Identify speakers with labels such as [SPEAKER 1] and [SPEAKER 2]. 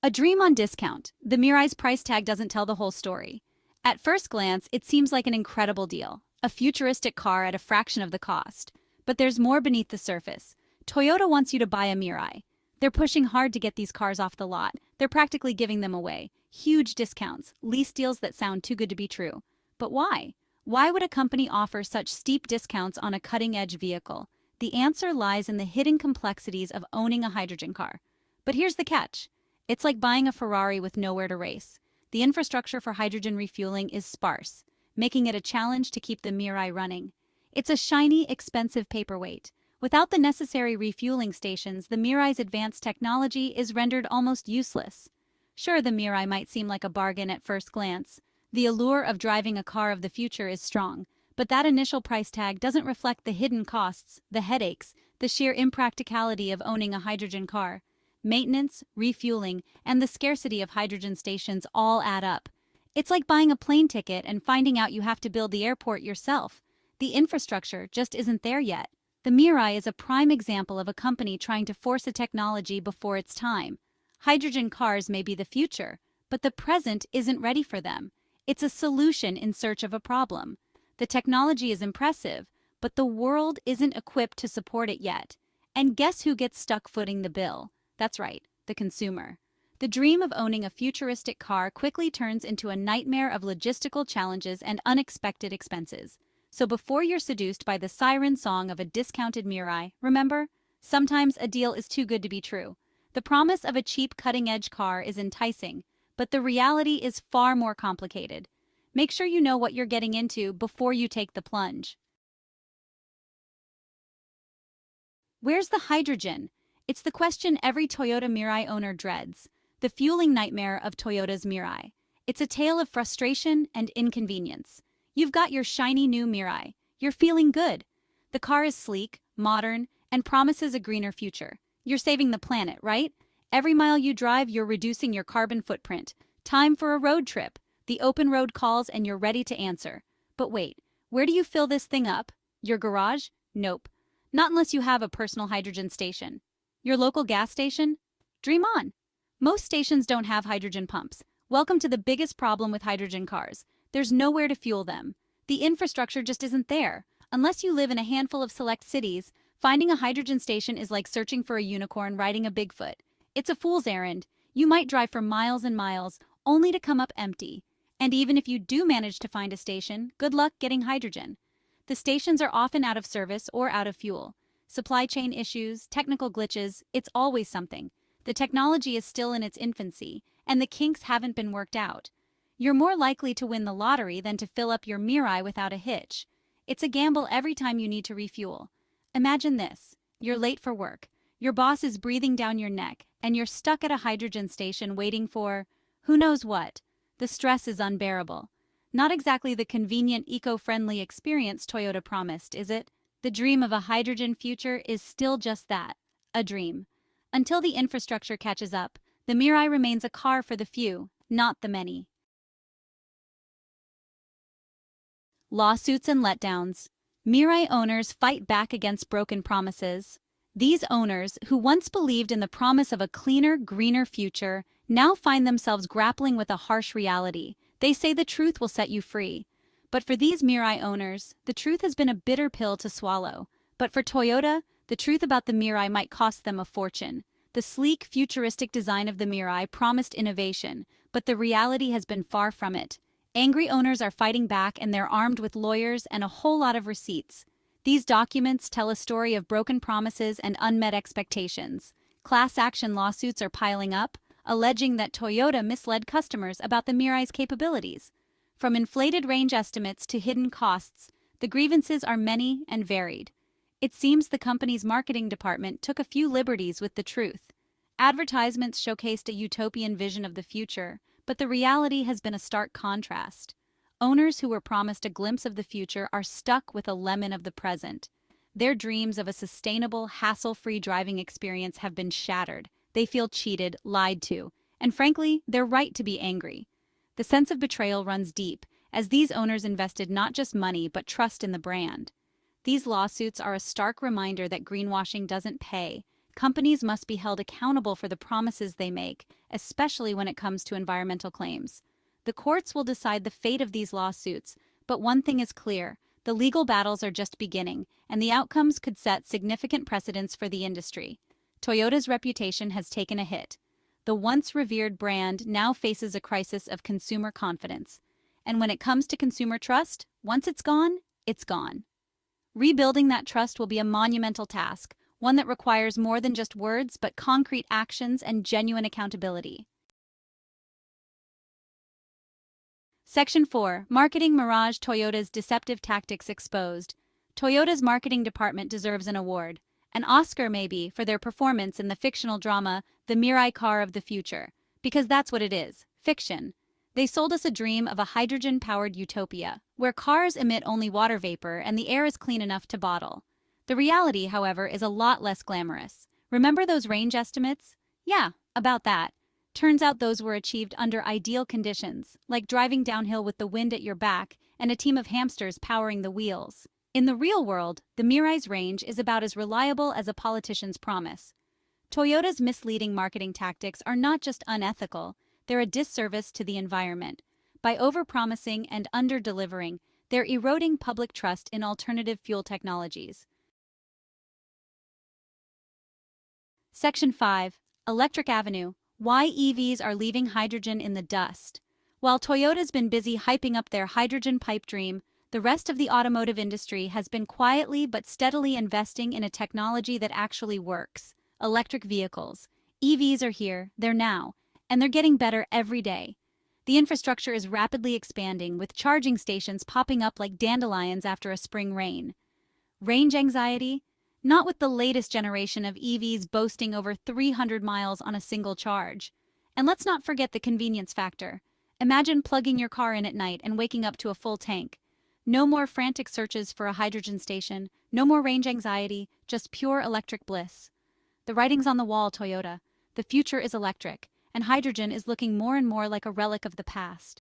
[SPEAKER 1] A dream on discount. The Mirai's price tag doesn't tell the whole story. At first glance, it seems like an incredible deal, a futuristic car at a fraction of the cost. But there's more beneath the surface. Toyota wants you to buy a Mirai. They're pushing hard to get these cars off the lot. They're practically giving them away. Huge discounts, lease deals that sound too good to be true. But why? Why would a company offer such steep discounts on a cutting-edge vehicle? The answer lies in the hidden complexities of owning a hydrogen car. But here's the catch. It's like buying a Ferrari with nowhere to race. The infrastructure for hydrogen refueling is sparse, making it a challenge to keep the Mirai running. It's a shiny, expensive paperweight. Without the necessary refueling stations, the Mirai's advanced technology is rendered almost useless. Sure, the Mirai might seem like a bargain at first glance. The allure of driving a car of the future is strong, but that initial price tag doesn't reflect the hidden costs, the headaches, the sheer impracticality of owning a hydrogen car. Maintenance, refueling, and the scarcity of hydrogen stations all add up. It's like buying a plane ticket and finding out you have to build the airport yourself. The infrastructure just isn't there yet. The Mirai is a prime example of a company trying to force a technology before its time. Hydrogen cars may be the future, but the present isn't ready for them. It's a solution in search of a problem. The technology is impressive, but the world isn't equipped to support it yet. And guess who gets stuck footing the bill? That's right, the consumer. The dream of owning a futuristic car quickly turns into a nightmare of logistical challenges and unexpected expenses. So before you're seduced by the siren song of a discounted Mirai, remember, sometimes a deal is too good to be true. The promise of a cheap cutting-edge car is enticing, but the reality is far more complicated. Make sure you know what you're getting into before you take the plunge. Where's the hydrogen? It's the question every Toyota Mirai owner dreads, the fueling nightmare of Toyota's Mirai. It's a tale of frustration and inconvenience. You've got your shiny new Mirai. You're feeling good. The car is sleek, modern, and promises a greener future. You're saving the planet, right? Every mile you drive, you're reducing your carbon footprint. Time for a road trip. The open road calls and you're ready to answer. But wait, where do you fill this thing up? Your garage? Nope. Not unless you have a personal hydrogen station. Your local gas station? Dream on! Most stations don't have hydrogen pumps. Welcome to the biggest problem with hydrogen cars. There's nowhere to fuel them. The infrastructure just isn't there. Unless you live in a handful of select cities, finding a hydrogen station is like searching for a unicorn riding a Bigfoot. It's a fool's errand. You might drive for miles and miles, only to come up empty. And even if you do manage to find a station, good luck getting hydrogen. The stations are often out of service or out of fuel. Supply chain issues, technical glitches, it's always something. The technology is still in its infancy, and the kinks haven't been worked out. You're more likely to win the lottery than to fill up your Mirai without a hitch. It's a gamble every time you need to refuel. Imagine this. You're late for work. Your boss is breathing down your neck, and you're stuck at a hydrogen station waiting for who knows what. The stress is unbearable. Not exactly the convenient, eco-friendly experience Toyota promised, is it? The dream of a hydrogen future is still just that, a dream. Until the infrastructure catches up, the Mirai remains a car for the few, not the many. Lawsuits and letdowns. Mirai owners fight back against broken promises. These owners, who once believed in the promise of a cleaner, greener future, now find themselves grappling with a harsh reality. They say the truth will set you free. But for these Mirai owners, the truth has been a bitter pill to swallow. But for Toyota, the truth about the Mirai might cost them a fortune. The sleek, futuristic design of the Mirai promised innovation, but the reality has been far from it. Angry owners are fighting back, and they're armed with lawyers and a whole lot of receipts. These documents tell a story of broken promises and unmet expectations. Class action lawsuits are piling up, alleging that Toyota misled customers about the Mirai's capabilities. From inflated range estimates to hidden costs, the grievances are many and varied. It seems the company's marketing department took a few liberties with the truth. Advertisements showcased a utopian vision of the future, but the reality has been a stark contrast. Owners who were promised a glimpse of the future are stuck with a lemon of the present. Their dreams of a sustainable, hassle-free driving experience have been shattered. They feel cheated, lied to, and frankly, they're right to be angry. The sense of betrayal runs deep, as these owners invested not just money but trust in the brand. These lawsuits are a stark reminder that greenwashing doesn't pay. companies must be held accountable for the promises they make, especially when it comes to environmental claims. The courts will decide the fate of these lawsuits, but one thing is clear: the legal battles are just beginning, and the outcomes could set significant precedents for the industry. Toyota's reputation has taken a hit. The once revered brand now faces a crisis of consumer confidence. And when it comes to consumer trust, once it's gone, it's gone. Rebuilding that trust will be a monumental task, one that requires more than just words but concrete actions and genuine accountability. Section 4. Marketing Mirage: Toyota's Deceptive Tactics Exposed. Toyota's marketing department deserves an award, an Oscar maybe, for their performance in the fictional drama The Mirai Car of the Future. Because that's what it is: fiction. They sold us a dream of a hydrogen-powered utopia, where cars emit only water vapor and the air is clean enough to bottle. The reality, however, is a lot less glamorous. Remember those range estimates? Yeah, about that. Turns out those were achieved under ideal conditions, like driving downhill with the wind at your back and a team of hamsters powering the wheels. In the real world, the Mirai's range is about as reliable as a politician's promise. Toyota's misleading marketing tactics are not just unethical, they're a disservice to the environment. By overpromising and under-delivering, they're eroding public trust in alternative fuel technologies. Section 5. Electric Avenue: Why EVs are leaving hydrogen in the dust. While Toyota's been busy hyping up their hydrogen pipe dream, the rest of the automotive industry has been quietly but steadily investing in a technology that actually works: electric vehicles. EVs are here, they're now, and they're getting better every day. The infrastructure is rapidly expanding, with charging stations popping up like dandelions after a spring rain. Range anxiety? Not with the latest generation of EVs boasting over 300 miles on a single charge. And let's not forget the convenience factor. Imagine plugging your car in at night and waking up to a full tank. No more frantic searches for a hydrogen station, no more range anxiety, just pure electric bliss. The writing's on the wall, Toyota. The future is electric, and hydrogen is looking more and more like a relic of the past.